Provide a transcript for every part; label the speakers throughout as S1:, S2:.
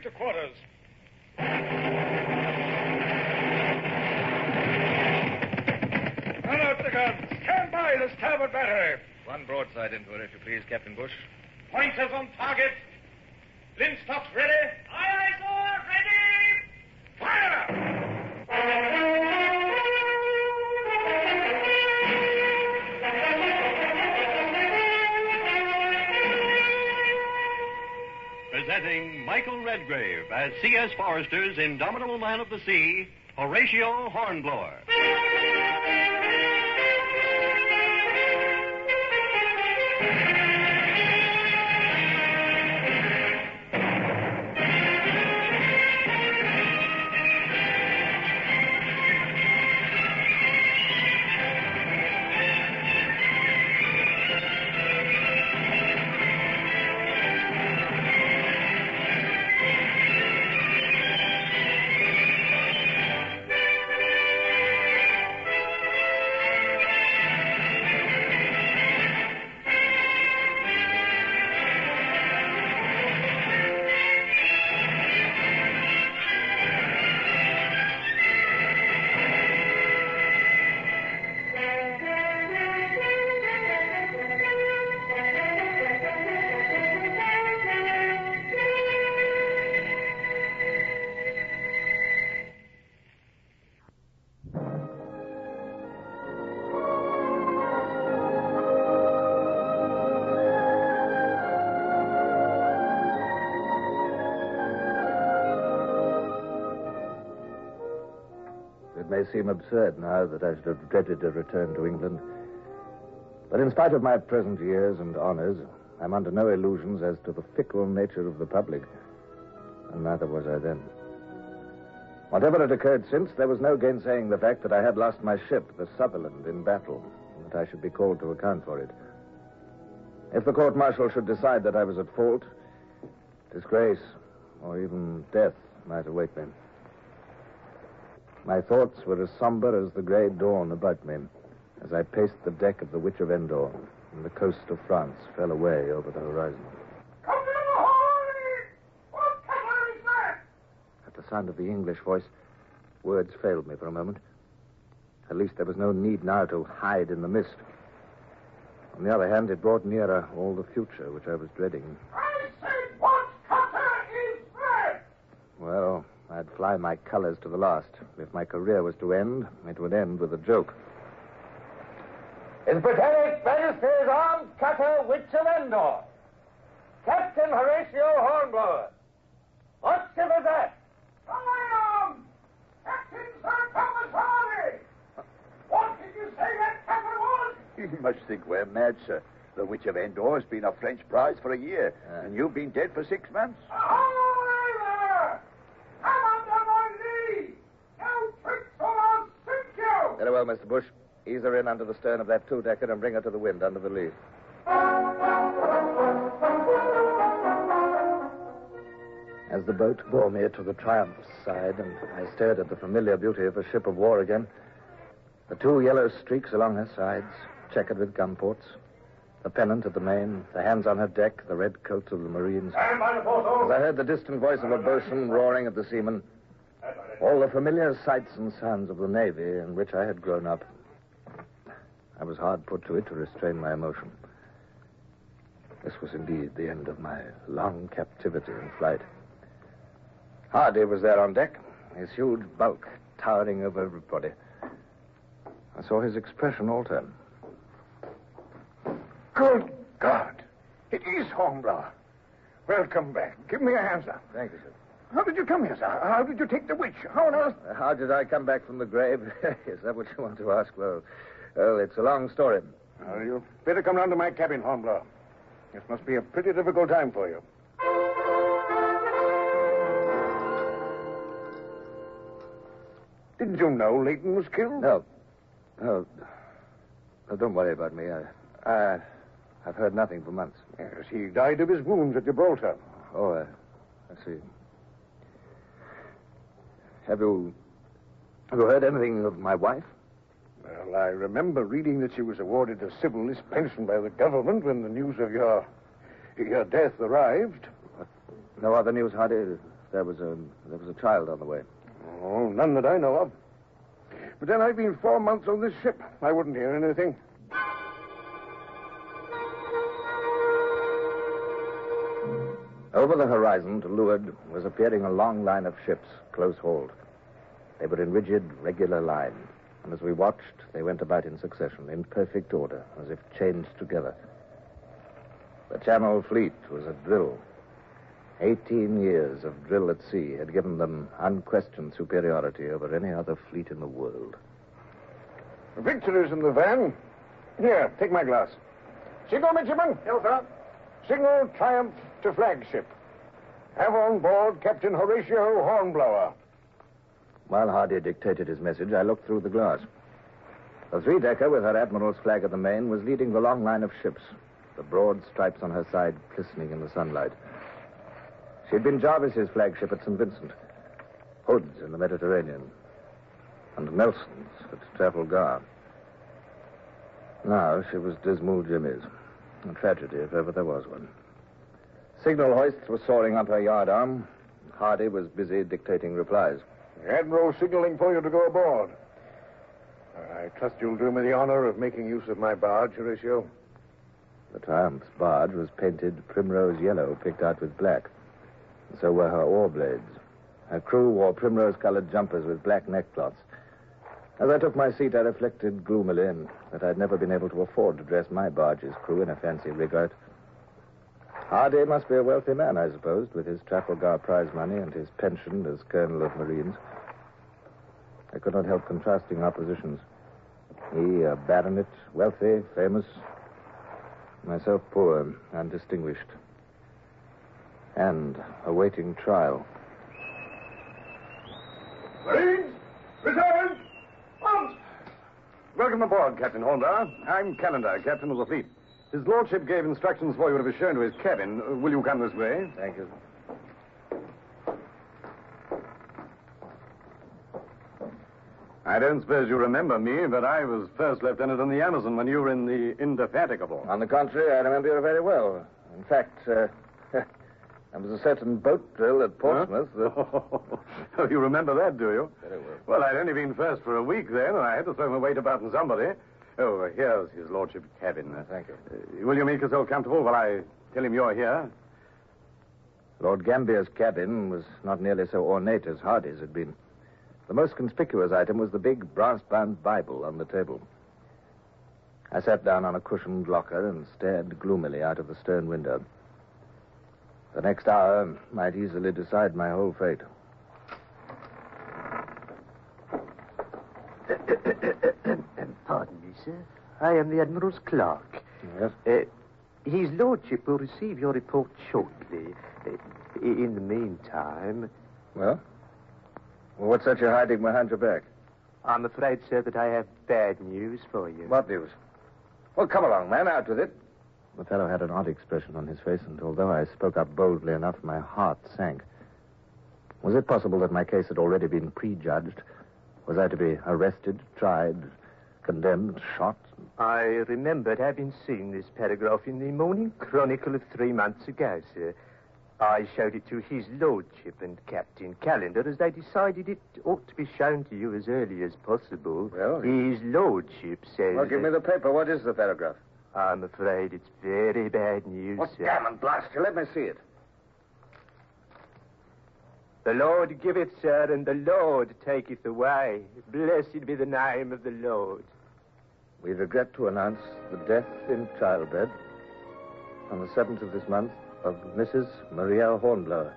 S1: to quarters. Run out the guns. Stand by the starboard battery.
S2: One broadside into her, if you please, Captain Bush.
S1: Pointers on target. Linstocks ready.
S3: Aye, aye, sir. Ready.
S1: Fire!
S4: Presenting Michael Redgrave as C.S. Forrester's indomitable man of the sea, Horatio Hornblower.
S5: It may seem absurd now that I should have dreaded a return to England. But in spite of my present years and honors, I'm under no illusions as to the fickle nature of the public. And neither was I then. Whatever had occurred since, there was no gainsaying the fact that I had lost my ship, the Sutherland, in battle, and that I should be called to account for it. If the court-martial should decide that I was at fault, disgrace or even death might await me. My thoughts were as somber as the grey dawn about me as I paced the deck of the Witch of Endor and the coast of France fell away over the horizon.
S1: Come to the hole! What color is that?
S5: At the sound of the English voice, words failed me for a moment. At least there was no need now to hide in the mist. On the other hand, it brought nearer all the future which I was dreading.
S1: I said, what color is that?
S5: Well, I'd fly my colors to the last. If my career was to end, it would end with a joke. His Britannic Majesty's Armed Cutter Witch of Endor, Captain Horatio Hornblower. What ship is that?
S1: I am Captain Sir Thomas Hardy. What did you say that captain was?
S6: You must think we're mad, sir. The Witch of Endor has been a French prize for a year, and you've been dead for 6 months.
S1: Ahoy there! Come under my lee! No tricks or I'll sink you!
S5: Very well, Mr. Bush. Ease her in under the stern of that two-decker and bring her to the wind under the lee. As the boat bore me to the Triumph's side and I stared at the familiar beauty of a ship of war again, the two yellow streaks along her sides, checkered with gun ports, the pennant at the main, the hands on her deck, the red coats of the Marines.
S1: Stand by the foresail.
S5: As I heard the distant voice of a boatswain roaring at the seamen, all the familiar sights and sounds of the Navy in which I had grown up, I was hard put to it to restrain my emotion. This was indeed the end of my long captivity in flight. Hardy was there on deck, his huge bulk towering over everybody. I saw his expression alter.
S1: Good God! It is Hornblower. Welcome back. Give me a hand, sir.
S5: Thank you, sir.
S1: How did you come here, sir? How did you take the witch? How on earth?
S5: How did I come back from the grave? Is that what you want to ask? Well, it's a long story.
S1: Well, you better come round to my cabin, Hornblower. This must be a pretty difficult time for you. Didn't you know Leighton was killed?
S5: No. No, don't worry about me. I've heard nothing for months.
S1: Yes, he died of his wounds at Gibraltar.
S5: Oh, I see. Have you heard anything of my wife?
S1: Well, I remember reading that she was awarded a civilist pension by the government when the news of your death arrived.
S5: No other news, Hardy? there was a child on the way.
S7: Oh, none that I know of. But then I've been 4 months on this ship. I wouldn't hear anything.
S5: Over the horizon, to leeward, was appearing a long line of ships, close-hauled. They were in rigid, regular line, and as we watched, they went about in succession, in perfect order, as if chained together. The Channel Fleet was at drill. 18 years of drill at sea had given them unquestioned superiority over any other fleet in the world.
S7: Victory's in the van. Here, take my glass. Signal, midshipman.
S1: Yes, sir.
S7: Signal triumph to flagship. Have on board Captain Horatio Hornblower.
S5: While Hardy dictated his message, I looked through the glass. The three-decker, with her admiral's flag at the main, was leading the long line of ships, the broad stripes on her side glistening in the sunlight. She'd been Jarvis's flagship at St. Vincent, Hood's in the Mediterranean, and Nelson's at Trafalgar. Now she was Dismal Jimmy's. A tragedy, if ever there was one. Signal hoists were soaring up her yardarm. Hardy was busy dictating replies.
S7: The Admiral signaling for you to go aboard. I trust you'll do me the honor of making use of my barge, Horatio.
S5: The Triumph's barge was painted primrose yellow, picked out with black. And so were her oar blades. Her crew wore primrose-colored jumpers with black neckcloths. As I took my seat, I reflected gloomily that I'd never been able to afford to dress my barge's crew in a fancy rig-out. Hardy must be a wealthy man, I supposed, with his Trafalgar prize money and his pension as Colonel of Marines. I could not help contrasting our positions. He, a baronet, wealthy, famous. Myself poor, undistinguished. And awaiting trial.
S1: Marines, return! Out!
S7: Welcome aboard, Captain Hornblower. I'm Calendar, Captain of the Fleet. His Lordship gave instructions for you to be shown to his cabin. Will you come this way?
S5: Thank you.
S7: I don't suppose you remember me, but I was first lieutenant on the Amazon when you were in the Indefatigable.
S5: On the contrary, I remember you very well. In fact, there was a certain boat drill at Portsmouth.
S7: Oh, you remember that, do you?
S5: Very well.
S7: Well, I'd only been first for a week then, and I had to throw my weight about on somebody. Oh, here's his Lordship's cabin.
S5: Thank you.
S7: Will you make yourself comfortable while I tell him you're here?
S5: Lord Gambier's cabin was not nearly so ornate as Hardy's had been. The most conspicuous item was the big brass-bound Bible on the table. I sat down on a cushioned locker and stared gloomily out of the stern window. The next hour might easily decide my whole fate.
S8: Pardon me, sir. I am the Admiral's clerk.
S5: Yes?
S8: His Lordship will receive your report shortly. In the meantime...
S5: Well, what's that you're hiding behind your back?
S8: I'm afraid, sir, that I have bad news for you.
S5: What news? Well, come along, man. Out with it. The fellow had an odd expression on his face, and although I spoke up boldly enough, my heart sank. Was it possible that my case had already been prejudged? Was I to be arrested, tried, condemned, shot?
S8: I remembered having seen this paragraph in the Morning Chronicle of 3 months ago, sir. I showed it to His Lordship and Captain Calendar as they decided it ought to be shown to you as early as possible.
S5: Well,
S8: His Lordship says...
S5: Well, give me the paper. What is the paragraph?
S8: I'm afraid it's very bad news,
S5: What
S8: sir.
S5: gammon, blast you. Let me see it.
S8: The Lord giveth, sir, and the Lord taketh away. Blessed be the name of the Lord.
S5: We regret to announce the death in childbed on the 7th of this month of Mrs. Maria Hornblower,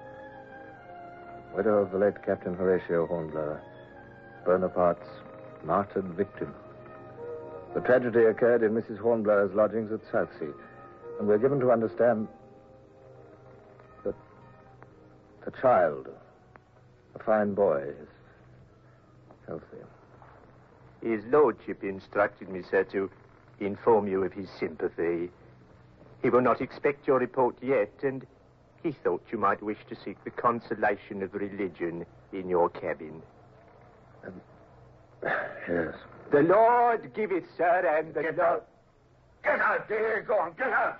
S5: widow of the late Captain Horatio Hornblower, Bonaparte's martyred victim. The tragedy occurred in Mrs. Hornblower's lodgings at Southsea, and we're given to understand that the child, a fine boy, is healthy.
S8: His Lordship instructed me, sir, to inform you of his sympathy. He will not expect your report yet, and he thought you might wish to seek the consolation of religion in your cabin.
S5: Yes.
S8: The Lord give it, sir, and the
S1: Get
S8: Lord...
S1: out! Get out, dear! Go on, get out!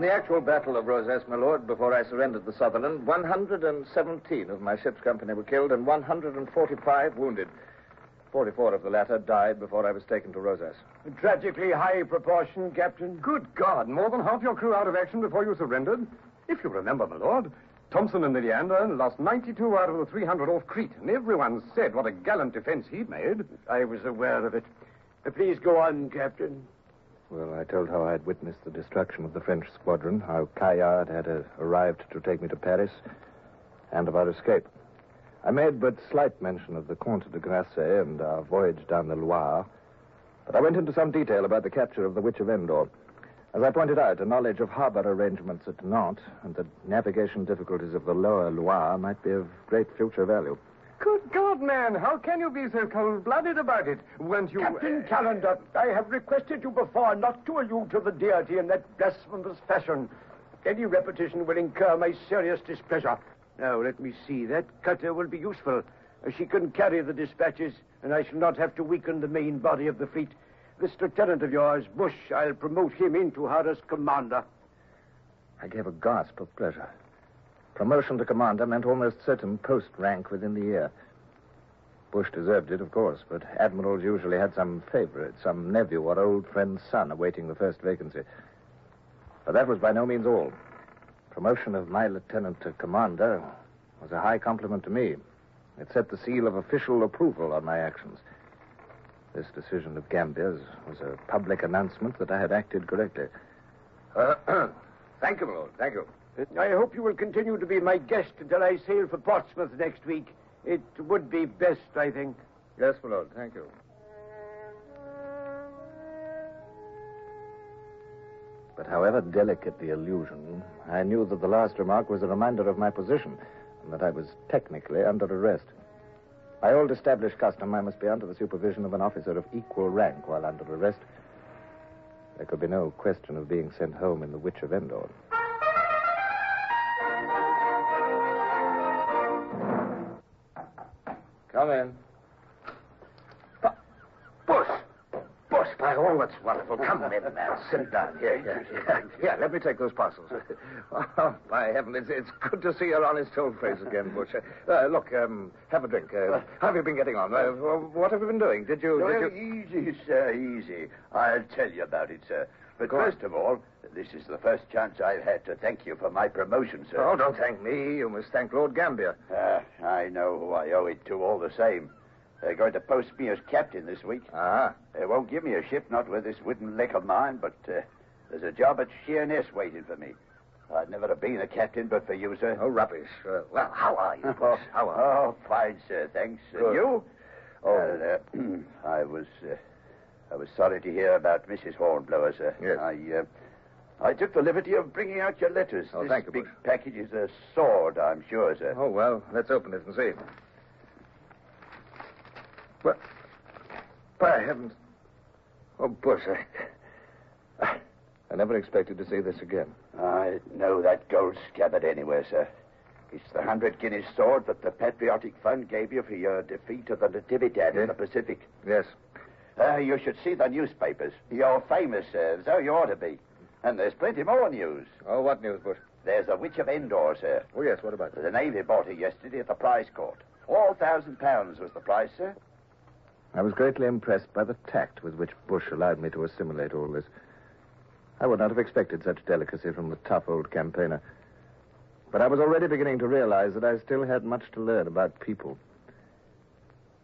S5: the actual Battle of Rosas, my lord, before I surrendered the Sutherland, 117 of my ship's company were killed and 145 wounded. 44 of the latter died before I was taken to Rosas.
S1: A tragically high proportion, Captain.
S7: Good God, more than half your crew out of action before you surrendered? If you remember, my lord, Thompson and the Leander lost 92 out of the 300 off Crete, and everyone said what a gallant defense he'd made.
S1: I was aware of it. Please go on, Captain.
S5: Well, I told how I had witnessed the destruction of the French squadron, how Caillard had arrived to take me to Paris, and of our escape. I made but slight mention of the Comte de Grasset and our voyage down the Loire, but I went into some detail about the capture of the Witch of Endor. As I pointed out, a knowledge of harbor arrangements at Nantes and the navigation difficulties of the lower Loire might be of great future value.
S7: Good God, man, how can you be so cold-blooded about it? Weren't you...
S1: Captain Callender, I have requested you before not to allude to the deity in that blasphemous fashion. Any repetition will incur my serious displeasure. Now, let me see. That cutter will be useful. She can carry the dispatches, and I shall not have to weaken the main body of the fleet. This lieutenant of yours, Bush, I'll promote him into her as commander.
S5: I gave a gasp of pleasure. Promotion to commander meant almost certain post rank within the year. Bush deserved it, of course, but admirals usually had some favorite, some nephew or old friend's son awaiting the first vacancy. But that was by no means all. Promotion of my lieutenant to commander was a high compliment to me. It set the seal of official approval on my actions. This decision of Gambia's was a public announcement that I had acted correctly.
S1: Thank you, my lord. Thank you. I hope you will continue to be my guest until I sail for Portsmouth next week. It would be best, I think.
S5: Yes, my lord. Thank you. But however delicate the allusion, I knew that the last remark was a reminder of my position and that I was technically under arrest. By old established custom, I must be under the supervision of an officer of equal rank while under arrest. There could be no question of being sent home in the Witch of Endor. Come in.
S1: Bush! Bush, by all that's wonderful. Come in, man. Sit down. Here,
S5: let me take those parcels. Oh, by heaven, it's good to see your honest old face again, Bush. Look, have a drink. How have you been getting on? What have you been doing? Did you...
S6: Easy, sir, easy. I'll tell you about it, sir. But first of all, this is the first chance I've had to thank you for my promotion, sir.
S5: Oh, don't thank me. You must thank Lord Gambier.
S6: I know who I owe it to all the same. They're going to post me as captain this week.
S5: Ah.
S6: They won't give me a ship, not with this wooden leg of mine, but there's a job at Sheerness waiting for me. I'd never have been a captain but for you, sir.
S5: Oh, rubbish. Well, how are you, Bush? How are you?
S6: Oh, fine, sir, thanks.
S5: Good.
S6: And you?
S5: Oh.
S6: I was sorry to hear about Mrs. Hornblower, sir.
S5: Yes.
S6: I took the liberty of bringing out your letters.
S5: Oh,
S6: this
S5: thank you,
S6: big
S5: Bush.
S6: package is a sword, I'm sure, sir.
S5: Oh, well, let's open it and see. Well, by heavens. Oh, Bush, I never expected to see this again.
S6: I know that gold scabbard anywhere, sir. It's the 100 Guinness sword that the Patriotic Fund gave you for your defeat of the Natividad in the Pacific.
S5: Yes.
S6: You should see the newspapers. You're famous, sir, so you ought to be. And there's plenty more news.
S5: Oh, what news, Bush?
S6: There's the Witch of Endor, sir.
S5: Oh, yes, what about it?
S6: The Navy bought her yesterday at the prize court. £4,000 was the price, sir.
S5: I was greatly impressed by the tact with which Bush allowed me to assimilate all this. I would not have expected such delicacy from the tough old campaigner. But I was already beginning to realize that I still had much to learn about people.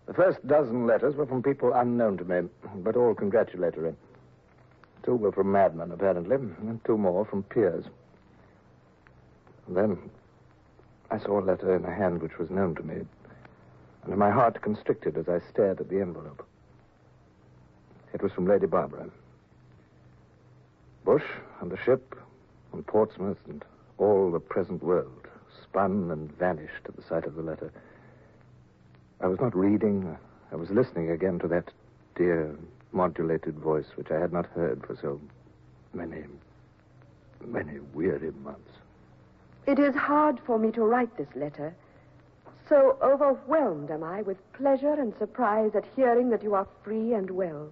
S5: The first dozen letters were from people unknown to me, but all congratulatory. 2 were from madmen, apparently, and 2 more from peers. And then I saw a letter in a hand which was known to me, and my heart constricted as I stared at the envelope. It was from Lady Barbara. Bush and the ship and Portsmouth and all the present world spun and vanished at the sight of the letter. I was not reading. I was listening again to that dear, modulated voice which I had not heard for so many weary months.
S9: It is hard for me to write this letter. So overwhelmed am I with pleasure and surprise at hearing that you are free and well.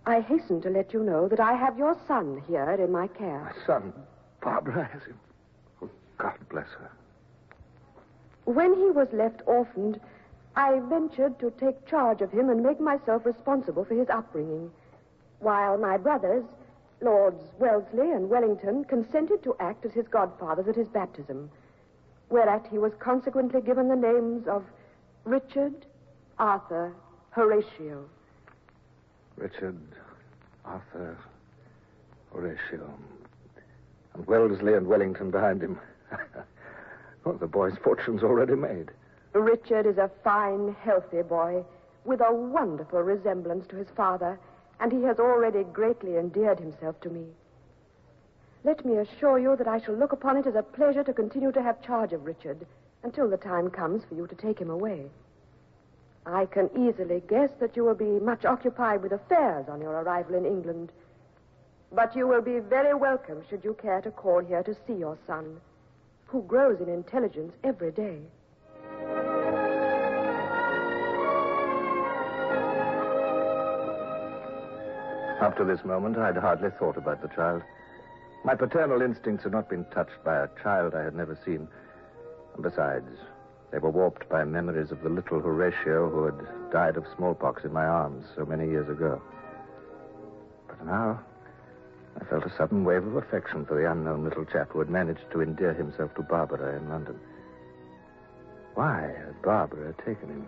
S9: I hasten to let you know that I have your son here in my care.
S5: My son, Barbara, has him. Oh, God bless her.
S9: When he was left orphaned, I ventured to take charge of him and make myself responsible for his upbringing, while my brothers, Lords Wellesley and Wellington, consented to act as his godfathers at his baptism, whereat he was consequently given the names of Richard, Arthur, Horatio.
S5: Richard, Arthur, Horatio. And Wellesley and Wellington behind him. Oh, the boy's fortune's already made.
S9: Richard is a fine, healthy boy with a wonderful resemblance to his father, and he has already greatly endeared himself to me. Let me assure you that I shall look upon it as a pleasure to continue to have charge of Richard until the time comes for you to take him away. I can easily guess that you will be much occupied with affairs on your arrival in England, but you will be very welcome should you care to call here to see your son, who grows in intelligence every day.
S5: Up to this moment, I'd hardly thought about the child. My paternal instincts had not been touched by a child I had never seen. And besides, they were warped by memories of the little Horatio who had died of smallpox in my arms so many years ago. But now, I felt a sudden wave of affection for the unknown little chap who had managed to endear himself to Barbara in London. Why had Barbara taken him?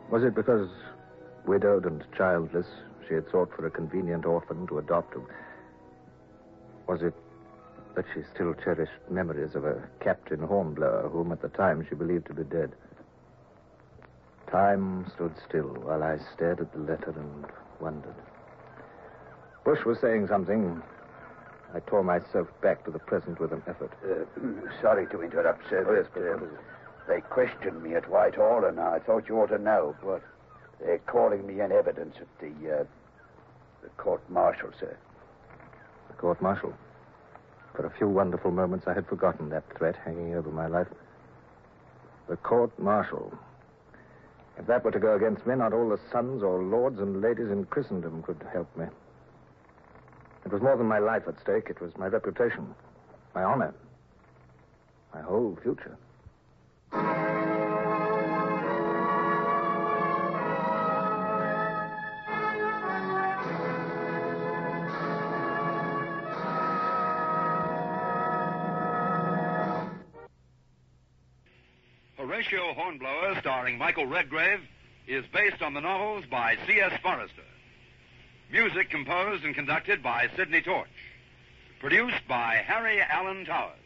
S5: Was it because, widowed and childless, she had sought for a convenient orphan to adopt him? Was it that she still cherished memories of a Captain Hornblower, whom at the time she believed to be dead? Time stood still while I stared at the letter and wondered. Bush was saying something. I tore myself back to the present with an effort.
S6: Sorry to interrupt, sir.
S5: Oh, yes,
S6: but, they questioned me at Whitehall, and I thought you ought to know. What? They're calling me in evidence at the court-martial, sir.
S5: The court-martial? For a few wonderful moments, I had forgotten that threat hanging over my life. The court-martial. If that were to go against me, not all the sons or lords and ladies in Christendom could help me. It was more than my life at stake. It was my reputation, my honor, my whole future.
S2: Horatio Hornblower, starring Michael Redgrave, is based on the novels by C.S. Forester. Music composed and conducted by Sidney Torch. Produced by Harry Allen Towers.